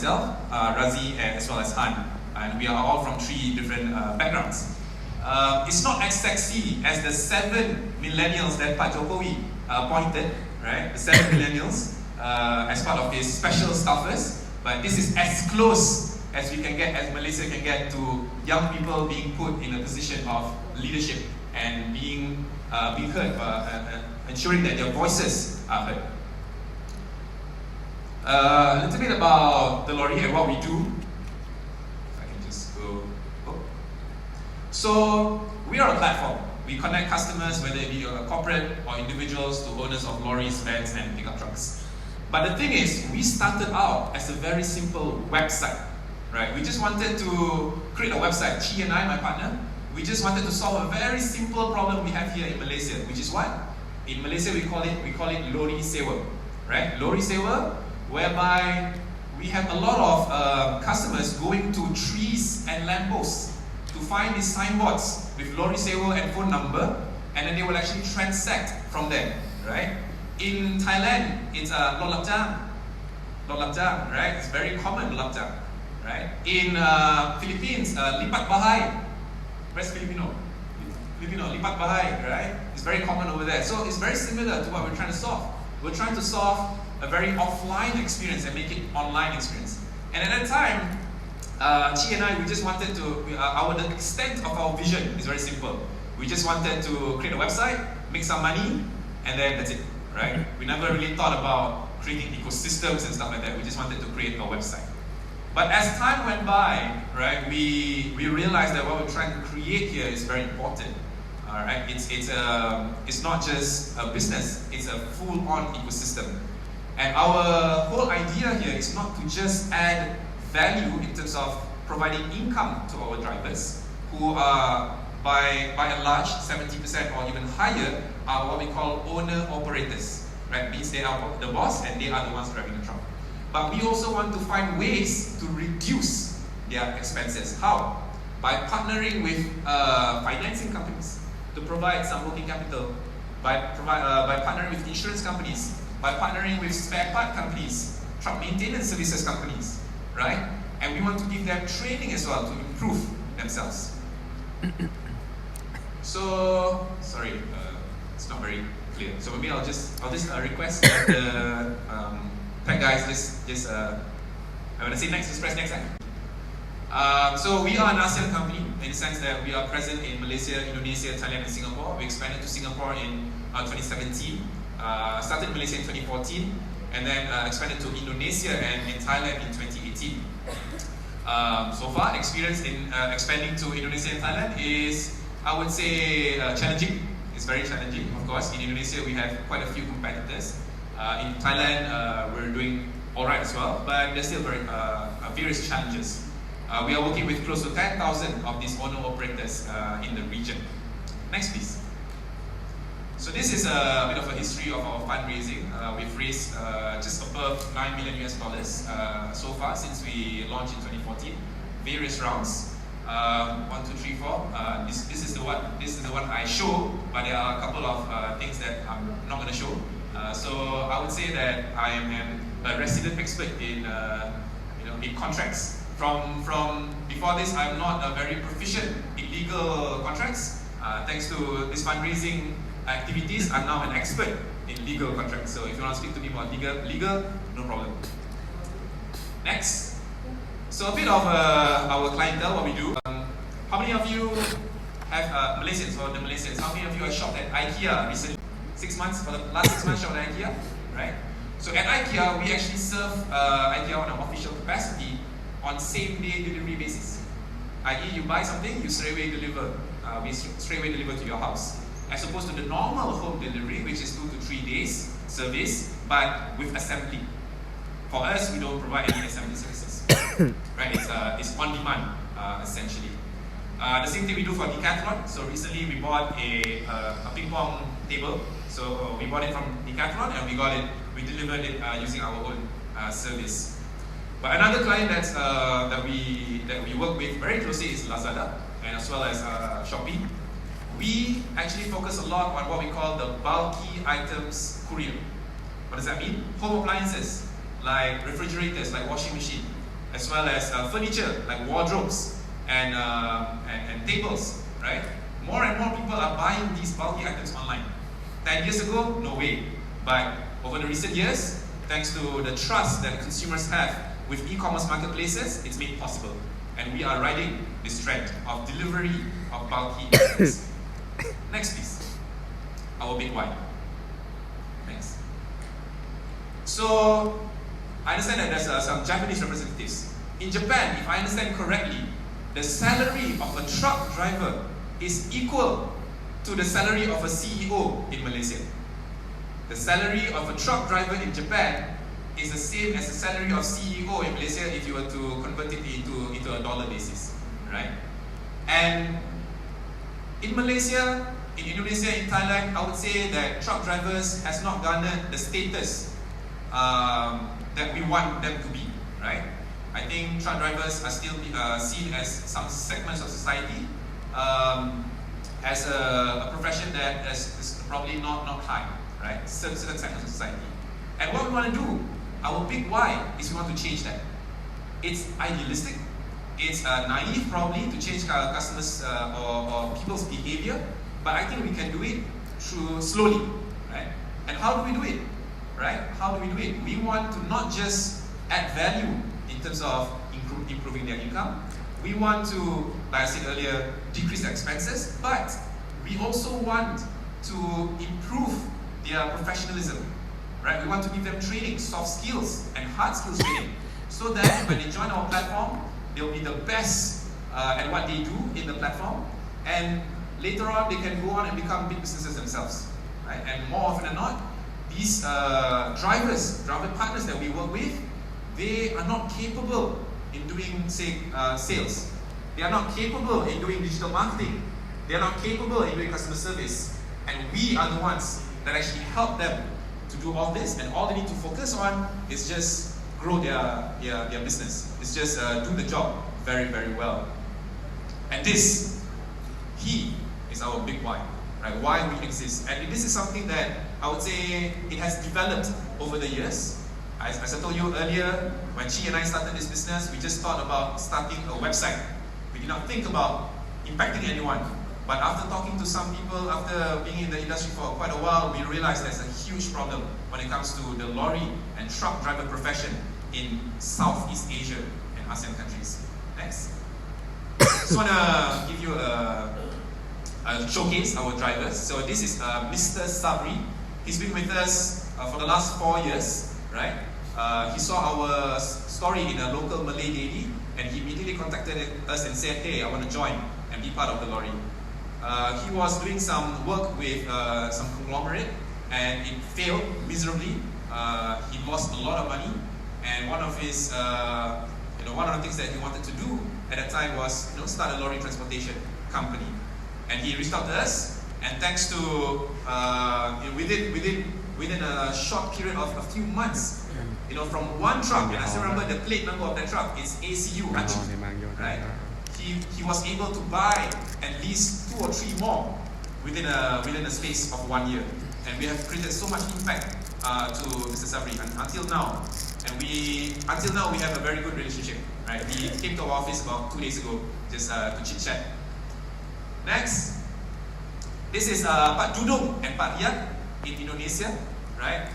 myself, Razi, as well as Han. And we are all from 3 different backgrounds. It's not as sexy as the 7 millennials that Pak Jokowi pointed, right? The 7 millennials as part of his special staffers. But this is as close as we can get, as Malaysia can get, to young people being put in a position of leadership and being heard, ensuring that their voices are heard. A little bit about the Lorry and what we do. If I can just go. Oh. So we are a platform. We connect customers, whether it be corporate or individuals, to owners of lorries, vans, and pickup trucks. But the thing is, we started out as a very simple website, right? We just wanted to create a website. Chi and I, my partner, we just wanted to solve a very simple problem we have here in Malaysia, which is what? In Malaysia, we call it lorry sewa, right? Lorry sewa, whereby we have a lot of customers going to trees and lampposts to find these signboards with lorry sewa and phone number, and then they will actually transact from there, right? In Thailand, it's Lot Lap Jang, right? It's very common, Lap Jang, right? In Philippines, Lipat Bahay. Where's Filipino? Lipat Bahay, right? It's very common over there. So it's very similar to what we're trying to solve. We're trying to solve a very offline experience and make it online experience. And at that time, Chi and I, we just wanted to, the extent of our vision is very simple. We just wanted to create a website, make some money, and then that's it, right? We never really thought about creating ecosystems and stuff like that. We just wanted to create a website. But as time went by, right, we realized that what we're trying to create here is very important. All right, it's not just a business; it's a full-on ecosystem. And our whole idea here is not to just add value in terms of providing income to our drivers, who are by and large 70% or even higher are what we call owner-operators. Right, means they are the boss and they are the ones driving the truck. But we also want to find ways to reduce their expenses. How? By partnering with financing companies to provide some working capital, by partnering with insurance companies, by partnering with spare part companies, truck maintenance services companies, right? And we want to give them training as well to improve themselves. So, sorry, it's not very clear. So maybe I'll just request that the tech guys I want to say next, just press next. So we are an ASEAN company in the sense that we are present in Malaysia, Indonesia, Thailand, and Singapore. We expanded to Singapore in 2017, started in Malaysia in 2014, and then expanded to Indonesia and in Thailand in 2018. So far, experience in expanding to Indonesia and Thailand is, I would say, challenging. It's very challenging, of course. In Indonesia, we have quite a few competitors. In Thailand, we're doing all right as well, but there's still various challenges. We are working with close to 10,000 of these owner-operators in the region. Next, please. So this is a bit of a history of our fundraising. We've raised just above $9 million so far since we launched in 2014. Various rounds. 1, 2, 3, 4. This is the one I show, but there are a couple of things that I'm not going to show. So I would say that I am a resident expert in in contracts. From before this, I'm not very proficient in legal contracts. Thanks to this fundraising activities, I'm now an expert in legal contracts. So if you want to speak to me about legal, no problem. Next. So a bit of our clientele, what we do. How many of you have Malaysians or the Malaysians? How many of you have shopped at IKEA recently? 6 months, for the last 6 months shopped at IKEA, right? So at IKEA, we actually serve IKEA on an official capacity on same-day delivery basis. I.e., you buy something, you straight away deliver. We straight away deliver to your house, as opposed to the normal home delivery, which is 2 to 3 days service, but with assembly. For us, we don't provide any assembly services. Right? It's on demand, essentially. The same thing we do for Decathlon. So recently we bought a ping pong table. So we bought it from Decathlon and we delivered it using our own service. But another client that we work with very closely is Lazada, and as well as Shopee. We actually focus a lot on what we call the bulky items courier. What does that mean? Home appliances, like refrigerators, like washing machine, as well as furniture like wardrobes and tables, right? More and more people are buying these bulky items online. 10 years ago, no way. But over the recent years, thanks to the trust that consumers have with e-commerce marketplaces, it's made possible. And we are riding this trend of delivery of bulky items. Next, please. Our big why. Next. So, I understand that there's some Japanese representatives. In Japan, if I understand correctly, the salary of a truck driver is equal to the salary of a CEO in Malaysia. The salary of a truck driver in Japan is the same as the salary of CEO in Malaysia if you were to convert it into a dollar basis, right? And in Malaysia, in Indonesia, in Thailand, I would say that truck drivers has not garnered the status that we want them to be, right? I think truck drivers are still seen as some segments of society as a profession that is probably not high, right? Certain segments of society. And what we want to do, our big why, is we want to change that. It's idealistic, it's naive probably to change customers or people's behavior, but I think we can do it through slowly, right? And how do we do it, right? How do we do it? We want to not just add value in terms of improving their income. We want to, like I said earlier, decrease their expenses, but we also want to improve their professionalism, right? We want to give them training, soft skills and hard skills training, so that when they join our platform, they'll be the best at what they do in the platform, and later on they can go on and become big businesses themselves, right? And more often than not, these driver partners that we work with, they are not capable in doing, say, sales. They are not capable in doing digital marketing. They are not capable in doing customer service. And we are the ones that actually help them to do all this, and all they need to focus on is just grow their business. It's just do the job very, very well. And this, is our big why, right? Why we exist. And this is something that I would say it has developed over the years. As I told you earlier, when Chi and I started this business, we just thought about starting a website. We did not think about impacting anyone. But after talking to some people, after being in the industry for quite a while, we realized there's a huge problem when it comes to the lorry and truck driver profession in Southeast Asia and ASEAN countries. Next. Just want to give you a showcase our drivers. So this is Mr. Sabri. He's been with us for the last 4 years, right? He saw our story in a local Malay daily, and he immediately contacted us and said, hey, I want to join and be part of the lorry. He was doing some work with some conglomerate, and it failed miserably. He lost a lot of money, and one of his, one of the things that he wanted to do at that time was, start a lorry transportation company. And he reached out to us, and thanks to within a short period of a few months, from one truck, and I still remember the plate number of that truck is ACU, right? He was able to buy at least 2 or 3 more within a space of 1 year, and we have created so much impact to Mr. Sabri until now. And until now we have a very good relationship, right? He came to our office about 2 days ago just to chit chat. Next, this is Pak Dudung and Pak Riyad in Indonesia, right?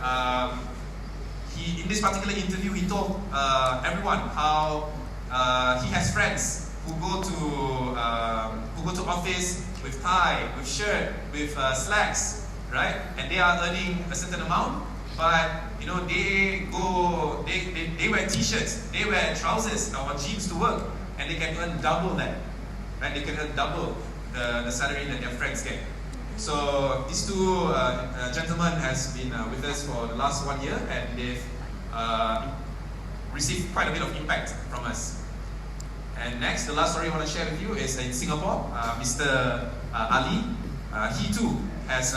In this particular interview, he told everyone how he has friends who go to office with tie, with shirt, with slacks, right? And they are earning a certain amount, but they wear t-shirts, they wear trousers or jeans to work, and they can earn double that, right? They can earn double the salary that their friends get. So these two gentlemen has been with us for the last 1 year, and they've received quite a bit of impact from us. And next, the last story I want to share with you is in Singapore. Mr. Ali, he too has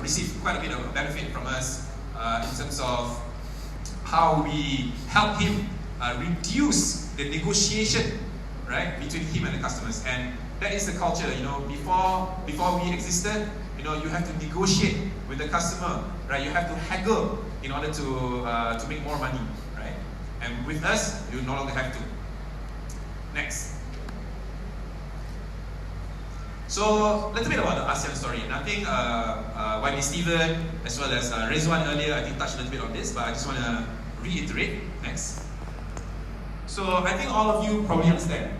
received quite a bit of benefit from us in terms of how we help him reduce the negotiation, right, between him and the customers. And that is the culture, before we existed, you have to negotiate with the customer, right? You have to haggle in order to make more money, right? And with us, you no longer have to. Next. So, a little bit about the ASEAN story. And I think YB Steven, as well as Rezwan earlier, I think touched a little bit on this, but I just want to reiterate. Next. So, I think all of you probably understand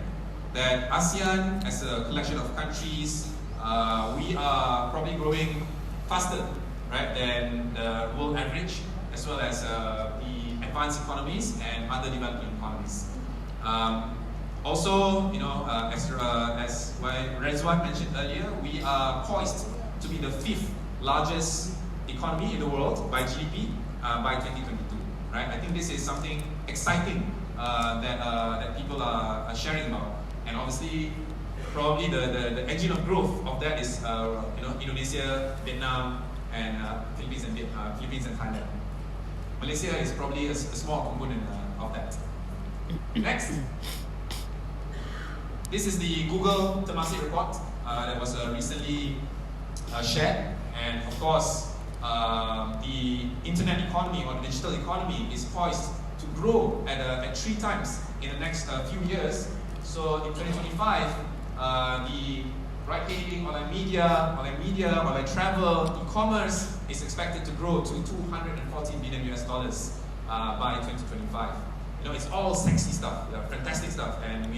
that ASEAN, as a collection of countries, we are probably growing faster, right, than the world average, as well as the advanced economies and other developing economies. Also, as Rezwan mentioned earlier, we are poised to be the 5th largest economy in the world by GDP by 2022. Right? I think this is something exciting that people are sharing about, and obviously, probably the engine of growth of that is Indonesia, Vietnam, and Philippines and Thailand. Malaysia is probably a small component of that. Next. This is the Google Temasek report that was recently shared, and of course, the internet economy or the digital economy is poised to grow at 3 times in the next few years. So in 2025, the ride-hailing, online media, online travel, e-commerce is expected to grow to $214 billion by 2025. It's all sexy stuff, fantastic stuff, and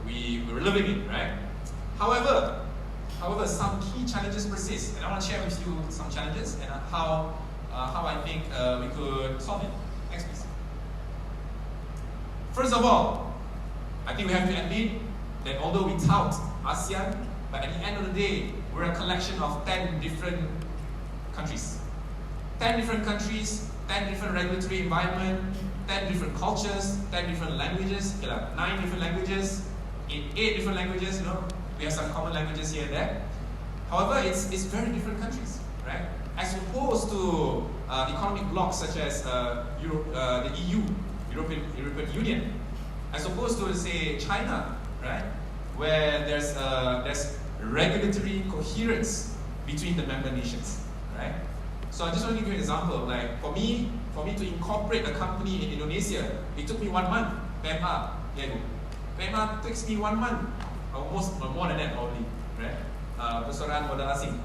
we're living it, right? However, some key challenges persist, and I want to share with you some challenges and how I think we could solve it. Next, please. First of all, I think we have to admit that although we tout ASEAN, but at the end of the day, we're a collection of 10 different countries. 10 different countries, 10 different regulatory environment, 10 different cultures, 10 different languages, 9 different languages, in 8 different languages, we have some common languages here and there. However, it's very different countries, right? As opposed to economic blocs such as the EU, European Union, as opposed to, say, China, right? Where there's regulatory coherence between the member nations, right? So I just want to give you an example. Like for me to incorporate a company in Indonesia, it took me 1 month. PMA takes me 1 month, almost more than that probably, right? Persoalan modal asing.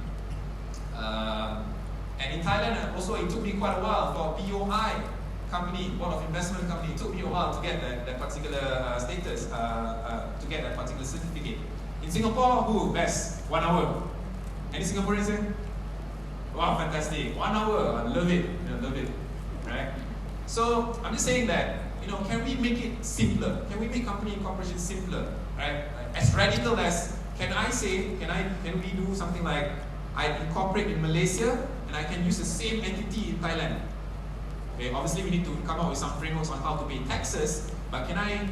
And in Thailand also it took me quite a while for BOI company, Board of Investment company. It took me a while to get that particular status, to get that particular certificate. In Singapore, best 1 hour. Any Singaporeans say? Wow, fantastic! 1 hour, I love it. Love it, right? So I'm just saying that can we make it simpler? Can we make company incorporation simpler, right? As radical as can we do something like I incorporate in Malaysia and I can use the same entity in Thailand? Okay, obviously we need to come up with some frameworks on how to pay taxes, but can I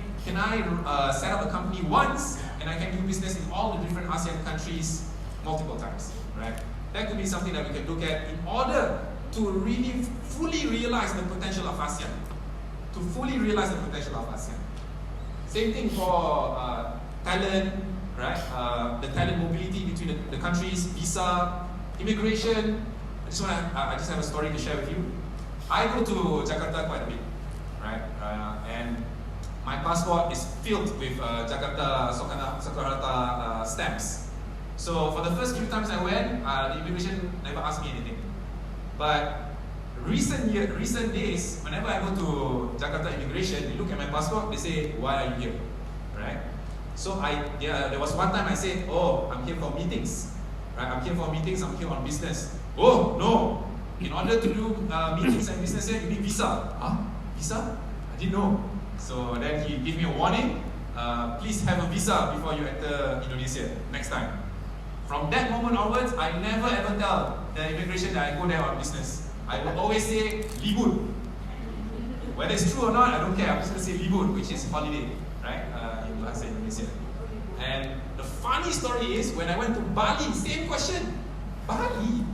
set up a company once and I can do business in all the different ASEAN countries multiple times, right? That could be something that we can look at in order to really fully realize the potential of ASEAN. To fully realize the potential of ASEAN. Same thing for talent, right? The talent mobility between the countries, visa, immigration. I just have a story to share with you. I go to Jakarta quite a bit, right? And my passport is filled with Jakarta Soekarno-Hatta stamps. So for the first few times I went, the immigration never asked me anything. But recent days, whenever I go to Jakarta immigration, they look at my passport, they say, "Why are you here?" Right? So there was one time I said, "Oh, I'm here for meetings. Right? I'm here for meetings. I'm here on business." "Oh no! In order to do meetings and business here, you need visa." "Huh? Visa? I didn't know." So then he gave me a warning. Please have a visa before you enter Indonesia next time. From that moment onwards, I never ever tell the immigration that I go there on business. I will always say libur. Whether it's true or not, I don't care. I'm just going to say libur, which is holiday, right? In Bahasa Indonesia. And the funny story is, when I went to Bali, same question. Bali.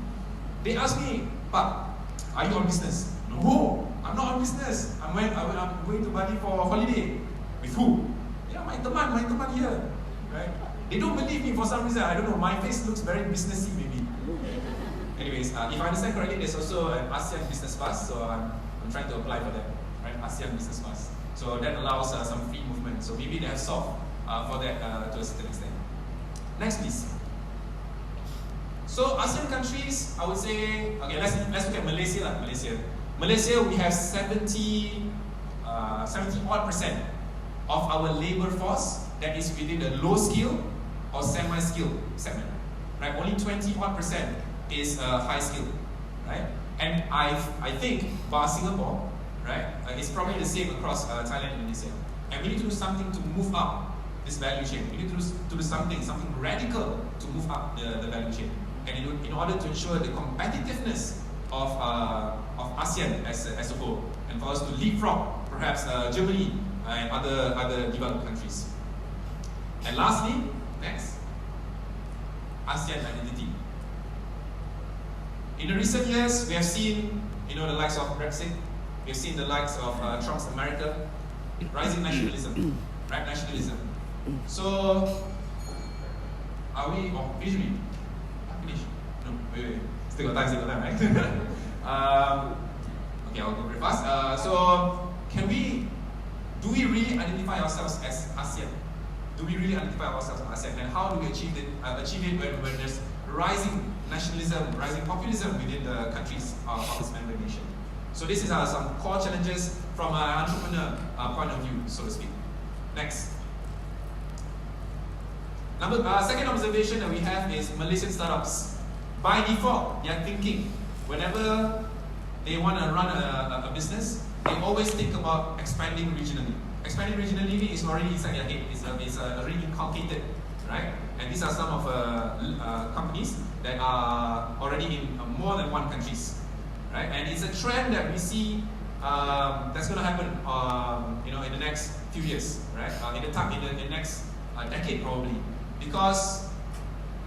They asked me, "Pak, are you on business?" "No, I'm not on business. I'm going to Bali for a holiday." "With who?" "Yeah, my teman here." Right? They don't believe me for some reason. I don't know. My face looks very businessy, maybe. Anyways, if I understand correctly, there's also an ASEAN business pass, so I'm trying to apply for that, right? ASEAN business pass. So that allows some free movement. So maybe they have solved for that to a certain extent. Next, please. So ASEAN countries, I would say, okay, let's look at Malaysia. Malaysia, we have 70 odd percent of our labor force that is within the low skill or semi-skill segment. Right? Only 20 odd percent is high skill. Right? And I think bar Singapore, right, it's probably the same across Thailand and Indonesia. And we need to do something to move up this value chain. We need to do something radical to move up the value chain. And in order to ensure the competitiveness of ASEAN as a whole, and for us to leapfrog perhaps Germany and other developed countries. And lastly, next, ASEAN identity. In the recent years, we have seen, the likes of Brexit. We have seen the likes of Trump's America, rising nationalism, right? Nationalism. So, are we visually? Finish? No, wait. Still got time, right? Okay, I'll go very fast. So, do we really identify ourselves as ASEAN? Do we really identify ourselves as ASEAN? And how do we achieve it when there's rising nationalism, rising populism within the countries of its member nation? So this is some core challenges from an entrepreneur point of view, so to speak. Next. Second observation that we have is Malaysian startups. By default, they are thinking, whenever they want to run a business, they always think about expanding regionally. Expanding regionally is already inside their head. It's already inculcated, right? And these are some of companies that are already in more than one countries, right? And it's a trend that we see that's going to happen, in the next few years, right? In the next decade probably, because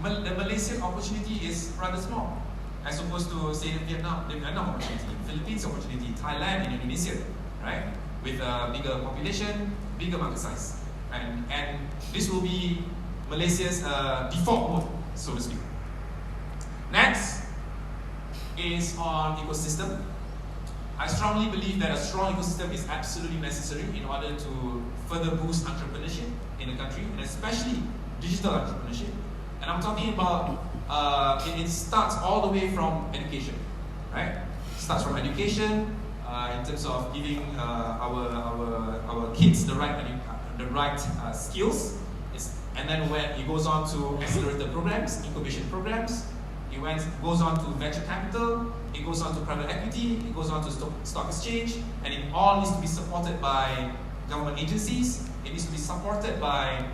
the Malaysian opportunity is rather small, as opposed to say the Vietnam opportunity, Philippines opportunity, Thailand and Indonesia, right? With a bigger population, bigger market size, and this will be Malaysia's default mode, so to speak. Next is on ecosystem. I strongly believe that a strong ecosystem is absolutely necessary in order to further boost entrepreneurship in the country, and especially digital entrepreneurship. And I'm talking about it starts all the way from education, right? It starts from education in terms of giving our kids the right skills. And then when it goes on to accelerator programs, incubation programs, it goes on to venture capital, it goes on to private equity, it goes on to stock exchange, and it all needs to be supported by government agencies. It needs to be supported by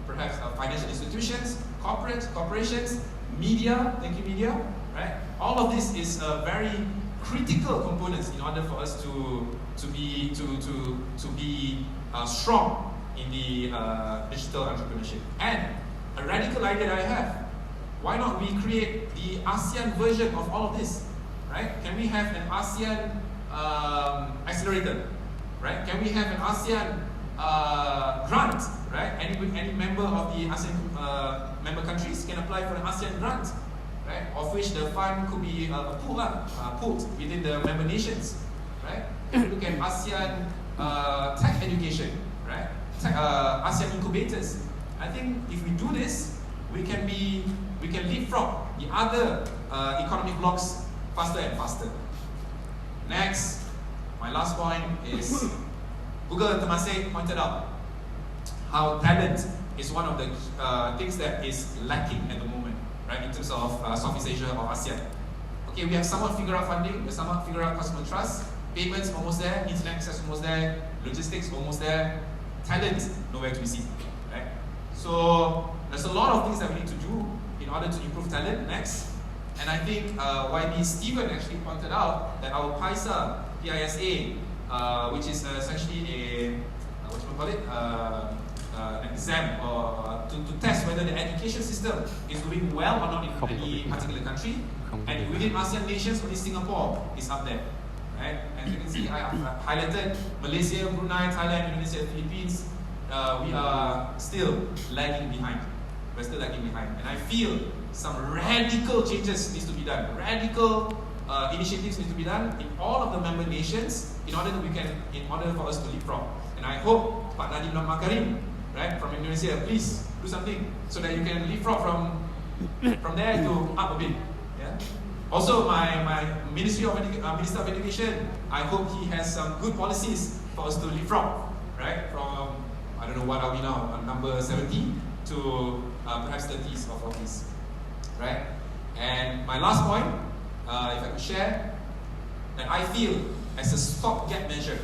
perhaps financial institutions, corporations, media. Thank you, media. Right? All of this is very critical components in order for us to be strong in the digital entrepreneurship. And a radical idea that I have: why not we create the ASEAN version of all of this? Right? Can we have an ASEAN accelerator? Right? Can we have an ASEAN grant? Right? Any member of the ASEAN member countries can apply for an ASEAN grant, right? Of which the fund could be pooled within the member nations, right? Look at ASEAN tech education, right? ASEAN incubators. I think if we do this, we can leapfrog the other economic blocks faster and faster. Next, my last point is Google Temasek pointed out how talent is one of the things that is lacking at the moment, right, in terms of Southeast Asia or ASEAN. Okay, we have somewhat figured out funding, we somewhat figured out customer trust, payments almost there, internet access almost there, logistics almost there, talent nowhere to be seen, right? So there's a lot of things that we need to do in order to improve talent. Next, and I think YB Steven actually pointed out that our PISA, which is essentially an exam or to test whether the education system is doing well or not in any particular country. And within ASEAN nations, only Singapore is up there. Right? As you can see, I have highlighted Malaysia, Brunei, Thailand, Indonesia, Philippines. We are still lagging behind. We're still lagging behind. And I feel some radical changes needs to be done. Radical initiatives need to be done in all of the member nations in order for us to leapfrog. And I hope Pak Nadiem Makarim, right, from Indonesia, please do something so that you can leapfrog from there to up a bit. Yeah. Also, my Minister of Education, I hope he has some good policies for us to leapfrog, right? From, I don't know, what are we now, number 70 to perhaps 30s of office, right? And my last point, if I could share, that I feel as a stopgap measure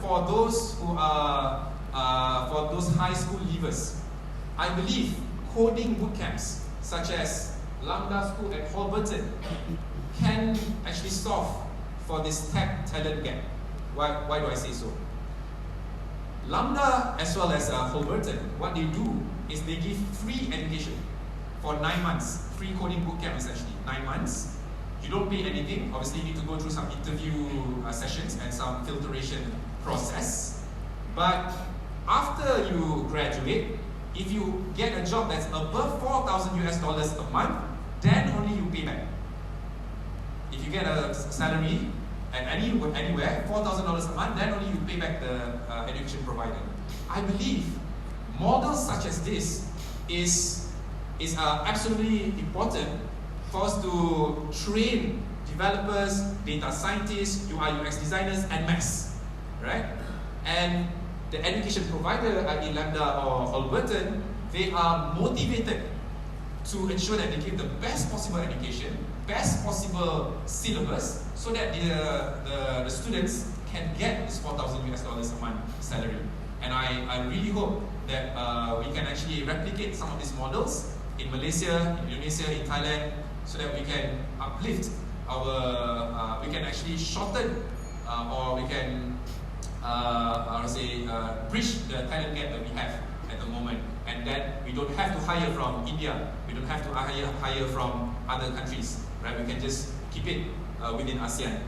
for those who are, for those high school leavers, I believe coding bootcamps such as Lambda School at Holberton can actually solve for this tech talent gap. Why do I say so? Lambda as well as Holberton, what they do is they give free education for 9 months, free coding bootcamp essentially, 9 months. You don't pay anything. Obviously, you need to go through some interview sessions and some filtration process. But after you graduate, if you get a job that's above $4,000 a month, then only you pay back. If you get a salary at anywhere, $4,000 a month, then only you pay back the education provider. I believe models such as this is absolutely important for us to train developers, data scientists, UI UX designers, and maths, right? And the education provider, i.e. Lambda or Holberton, they are motivated to ensure that they give the best possible education, best possible syllabus, so that the students can get this $4,000 a month salary. And I really hope that we can actually replicate some of these models in Malaysia, in Indonesia, in Thailand, so that we can uplift our, we can actually shorten or we can, bridge the talent gap that we have at the moment, and that we don't have to hire from India, we don't have to hire from other countries, right? We can just keep it within ASEAN.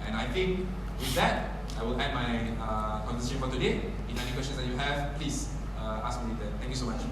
And I think with that, I will end my conversation for today. If any questions that you have, please ask me later. Thank you so much.